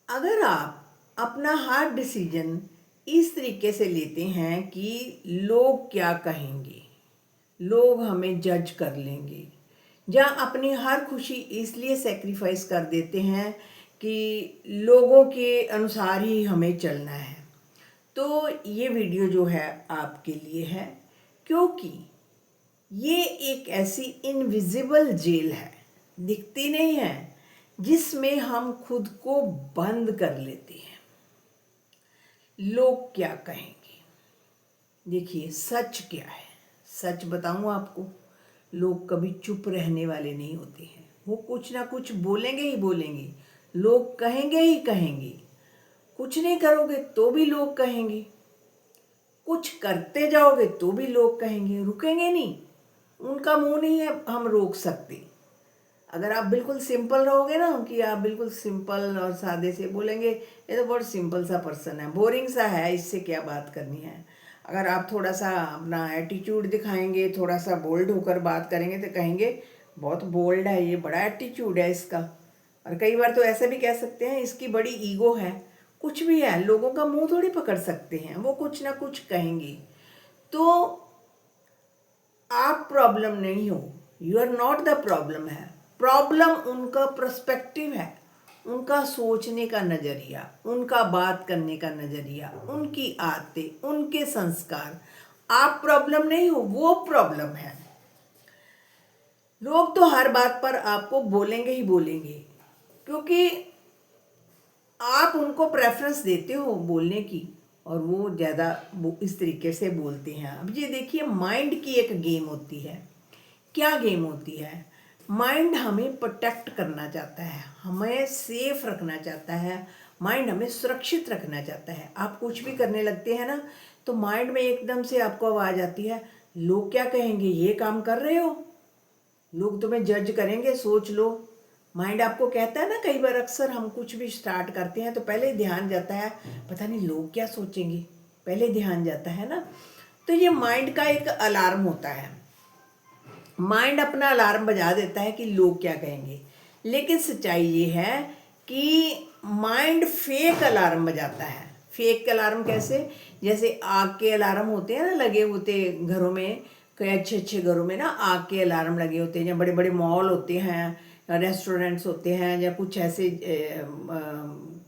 अगर आप अपना हर डिसीजन इस तरीके से लेते हैं कि लोग क्या कहेंगे, लोग हमें जज कर लेंगे, या अपनी हर खुशी इसलिए सेक्रीफाइस कर देते हैं कि लोगों के अनुसार ही हमें चलना है, तो ये वीडियो जो है आपके लिए है। क्योंकि ये एक ऐसी इनविजिबल जेल है, दिखती नहीं है, जिसमें हम खुद को बंद कर लेते हैं। लोग क्या कहेंगे? देखिए, सच क्या है, सच बताऊं आपको, लोग कभी चुप रहने वाले नहीं होते हैं। वो कुछ ना कुछ बोलेंगे ही बोलेंगे, लोग कहेंगे ही कहेंगे। कुछ नहीं करोगे तो भी लोग कहेंगे, कुछ करते जाओगे तो भी लोग कहेंगे, रुकेंगे नहीं। उनका मुंह नहीं है हम रोक सकते। अगर आप बिल्कुल सिंपल रहोगे ना, कि आप बिल्कुल सिंपल और सादे से बोलेंगे, ये तो बहुत सिंपल सा पर्सन है, बोरिंग सा है, इससे क्या बात करनी है। अगर आप थोड़ा सा अपना एटीट्यूड दिखाएंगे, थोड़ा सा बोल्ड होकर बात करेंगे, तो कहेंगे बहुत बोल्ड है ये, बड़ा एटीट्यूड है इसका। और कई बार तो ऐसे भी कह सकते हैं इसकी बड़ी ईगो है। कुछ भी है, लोगों का मुंह थोड़ी पकड़ सकते हैं, वो कुछ ना कुछ कहेंगे। तो आप प्रॉब्लम नहीं हो, you are not the problem है। प्रॉब्लम उनका पर्सपेक्टिव है, उनका सोचने का नज़रिया, उनका बात करने का नज़रिया, उनकी आदतें, उनके संस्कार। आप प्रॉब्लम नहीं हो, वो प्रॉब्लम है। लोग तो हर बात पर आपको बोलेंगे ही बोलेंगे, क्योंकि आप उनको प्रेफरेंस देते हो बोलने की, और वो ज़्यादा इस तरीके से बोलते हैं। अब ये देखिए, माइंड की एक गेम होती है। क्या गेम होती है? माइंड हमें प्रोटेक्ट करना चाहता है, हमें सेफ रखना चाहता है, माइंड हमें सुरक्षित रखना चाहता है। आप कुछ भी करने लगते हैं ना, तो माइंड में एकदम से आपको आवाज़ आती है, लोग क्या कहेंगे, ये काम कर रहे हो, लोग तुम्हें जज करेंगे, सोच लो। माइंड आपको कहता है ना, कई बार अक्सर हम कुछ भी स्टार्ट करते हैं तो पहले ध्यान जाता है, पता नहीं लोग क्या सोचेंगे, पहले ध्यान जाता है ना। तो ये माइंड का एक अलार्म होता है। माइंड अपना अलार्म बजा देता है कि लोग क्या कहेंगे। लेकिन सच्चाई ये है कि माइंड फेक अलार्म बजाता है। फेक अलार्म कैसे? जैसे आग के अलार्म होते हैं ना, लगे होते घरों में, कई अच्छे अच्छे घरों में ना आग के अलार्म लगे होते हैं, या बड़े बड़े मॉल होते हैं, रेस्टोरेंट्स होते हैं, या कुछ ऐसे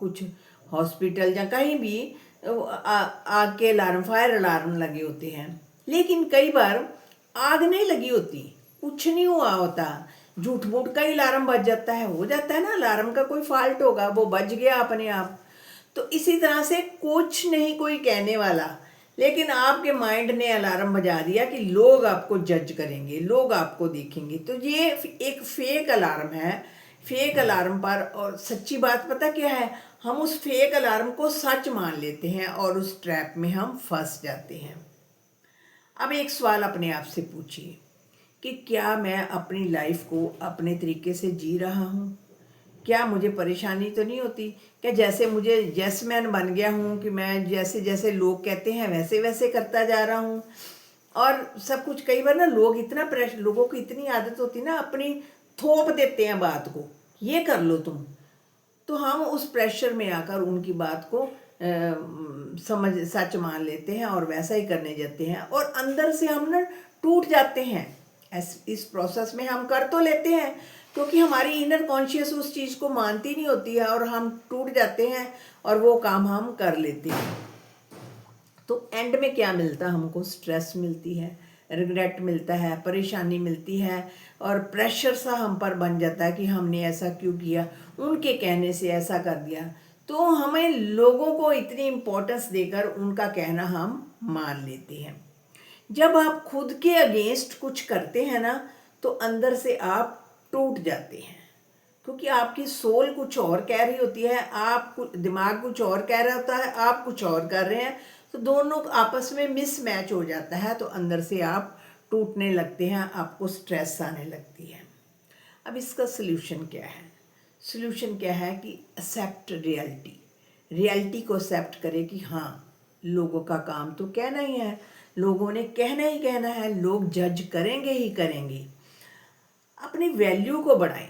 कुछ हॉस्पिटल या कहीं भी आग के अलार्म, फायर अलार्म लगे होते हैं। लेकिन कई बार आग नहीं लगी होती, कुछ नहीं हुआ होता, झूठ मूठ का ही अलार्म बज जाता है, हो जाता है ना, अलार्म का कोई फॉल्ट होगा, वो बज गया अपने आप। तो इसी तरह से कुछ नहीं कोई कहने वाला, लेकिन आपके माइंड ने अलार्म बजा दिया कि लोग आपको जज करेंगे, लोग आपको देखेंगे। तो ये एक फेक अलार्म है। फेक अलार्म पर, और सच्ची बात पता क्या है, हम उस फेक अलार्म को सच मान लेते हैं और उस ट्रैप में हम फंस जाते हैं। अब एक सवाल अपने आप से पूछिए कि क्या मैं अपनी लाइफ को अपने तरीके से जी रहा हूँ? क्या मुझे परेशानी तो नहीं होती? क्या जैसे मुझे यस मैन बन गया हूँ कि मैं जैसे जैसे लोग कहते हैं वैसे वैसे करता जा रहा हूँ? और सब कुछ, कई बार ना लोग इतना प्रेशर, लोगों की इतनी आदत होती है ना, अपनी थोप देते हैं बात को, ये कर लो तुम, तो हम उस प्रेशर में आकर उनकी बात को समझ सच मान लेते हैं और वैसा ही करने जाते हैं, और अंदर से हम ना टूट जाते हैं। इस प्रोसेस में हम कर तो लेते हैं, क्योंकि हमारी इनर कॉन्शियस उस चीज़ को मानती नहीं होती है, और हम टूट जाते हैं और वो काम हम कर लेते हैं। तो एंड में क्या मिलता है हमको? स्ट्रेस मिलती है, रिग्रेट मिलता है, परेशानी मिलती है, और प्रेशर सा हम पर बन जाता है कि हमने ऐसा क्यों किया, उनके कहने से ऐसा कर दिया। तो हमें लोगों को इतनी इम्पोर्टेंस देकर उनका कहना हम मान लेते हैं। जब आप खुद के अगेंस्ट कुछ करते हैं ना, तो अंदर से आप टूट जाते हैं, क्योंकि आपकी सोल कुछ और कह रही होती है, आप दिमाग कुछ और कह रहा होता है, आप कुछ और कर रहे हैं, तो दोनों आपस में मिसमैच हो जाता है, तो अंदर से आप टूटने लगते हैं, आपको स्ट्रेस आने लगती है। अब इसका सल्यूशन क्या है? सल्यूशन क्या है कि एक्सेप्ट रियलिटी। रियलिटी को एक्सेप्ट करें कि हाँ, लोगों का काम तो कहना ही है, लोगों ने कहना ही कहना है, लोग जज करेंगे ही करेंगे। अपनी वैल्यू को बढ़ाएं,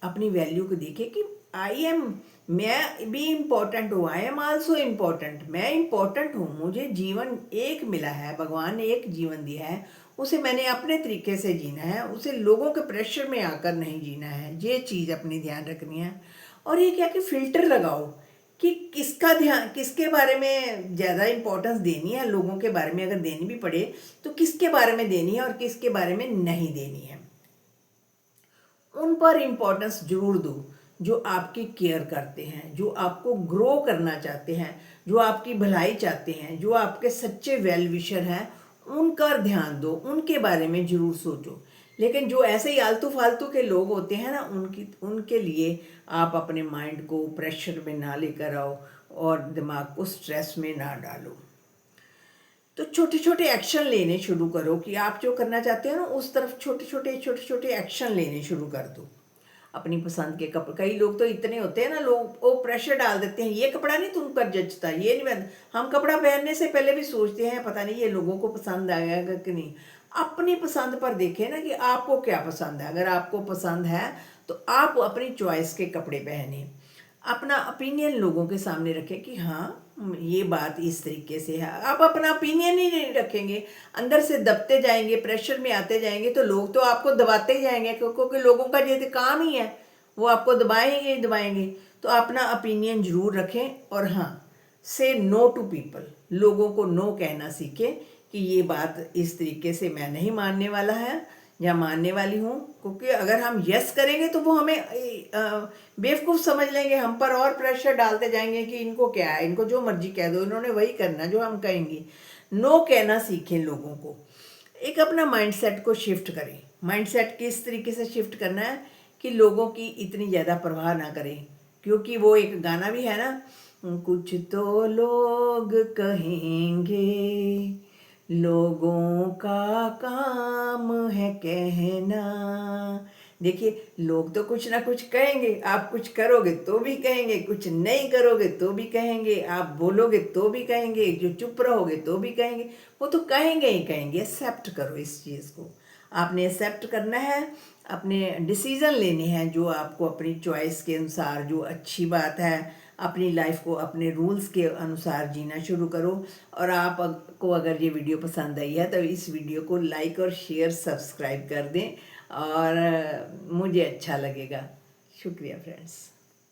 अपनी वैल्यू को देखें कि आई एम मैं भी इम्पोर्टेंट हूँ, आई एम आल्सो इम्पोर्टेंट, मैं इम्पोर्टेंट हूँ, मुझे जीवन एक मिला है, भगवान ने एक जीवन दिया है, उसे मैंने अपने तरीके से जीना है, उसे लोगों के प्रेशर में आकर नहीं जीना है, ये चीज़ अपनी ध्यान रखनी है। और ये क्या कि फ़िल्टर लगाओ कि किसका ध्यान, किसके बारे में ज़्यादा इम्पोर्टेंस देनी है, लोगों के बारे में अगर देनी भी पड़े तो किसके बारे में देनी है और किसके बारे में नहीं देनी है। उन पर इम्पोर्टेंस जरूर दो जो आपकी केयर करते हैं, जो आपको ग्रो करना चाहते हैं, जो आपकी भलाई चाहते हैं, जो आपके सच्चे वेल विशर हैं, उनका ध्यान दो, उनके बारे में जरूर सोचो। लेकिन जो ऐसे ही आलतू फालतू के लोग होते हैं ना, उनके लिए आप अपने माइंड को प्रेशर में ना लेकर आओ और दिमाग को स्ट्रेस में ना डालो। तो छोटे छोटे एक्शन लेने शुरू करो कि आप जो करना चाहते हो ना उस तरफ छोटे छोटे एक्शन लेने शुरू कर दो। अपनी पसंद के कपड़े, कई लोग तो इतने होते हैं ना, लोग वो प्रेशर डाल देते हैं, ये कपड़ा नहीं तुम पर जचता, ये नहीं पहन। हम कपड़ा पहनने से पहले भी सोचते हैं पता नहीं ये लोगों को पसंद आएगा कि नहीं। अपनी पसंद पर देखें ना कि आपको क्या पसंद है। अगर आपको पसंद है तो आप अपनी चॉइस के कपड़े पहने, अपना ओपिनियन लोगों के सामने रखें कि हाँ ये बात इस तरीके से है। आप अपना ओपिनियन ही नहीं रखेंगे, अंदर से दबते जाएंगे, प्रेशर में आते जाएंगे, तो लोग तो आपको दबाते ही जाएंगे, क्योंकि लोगों का ये काम ही है, वो आपको दबाएंगे ही दबाएंगे। तो अपना ओपिनियन जरूर रखें और हाँ, से नो टू पीपल, लोगों को नो कहना सीखें कि ये बात इस तरीके से मैं नहीं मानने वाला है या मानने वाली हूँ। क्योंकि अगर हम यस करेंगे तो वो हमें बेवकूफ़ समझ लेंगे, हम पर और प्रेशर डालते जाएंगे कि इनको क्या है, इनको जो मर्जी कह दो, इन्होंने वही करना जो हम कहेंगे। नो कहना सीखें लोगों को। एक अपना माइंडसेट को शिफ्ट करें। माइंडसेट किस तरीके से शिफ्ट करना है कि लोगों की इतनी ज़्यादा परवाह ना करें। क्योंकि वो एक गाना भी है ना, कुछ तो लोग कहेंगे, लोगों का काम है कहना। देखिए, लोग तो कुछ ना कुछ कहेंगे, आप कुछ करोगे तो भी कहेंगे, कुछ नहीं करोगे तो भी कहेंगे, आप बोलोगे तो भी कहेंगे, जो चुप रहोगे तो भी कहेंगे, वो तो कहेंगे ही कहेंगे। एक्सेप्ट करो इस चीज़ को, आपने एक्सेप्ट करना है, अपने डिसीज़न लेने हैं जो आपको अपनी चॉइस के अनुसार जो अच्छी बात है। अपनी लाइफ को अपने रूल्स के अनुसार जीना शुरू करो। और आपको अगर ये वीडियो पसंद आई है तो इस वीडियो को लाइक और शेयर सब्सक्राइब कर दें और मुझे अच्छा लगेगा। शुक्रिया फ्रेंड्स।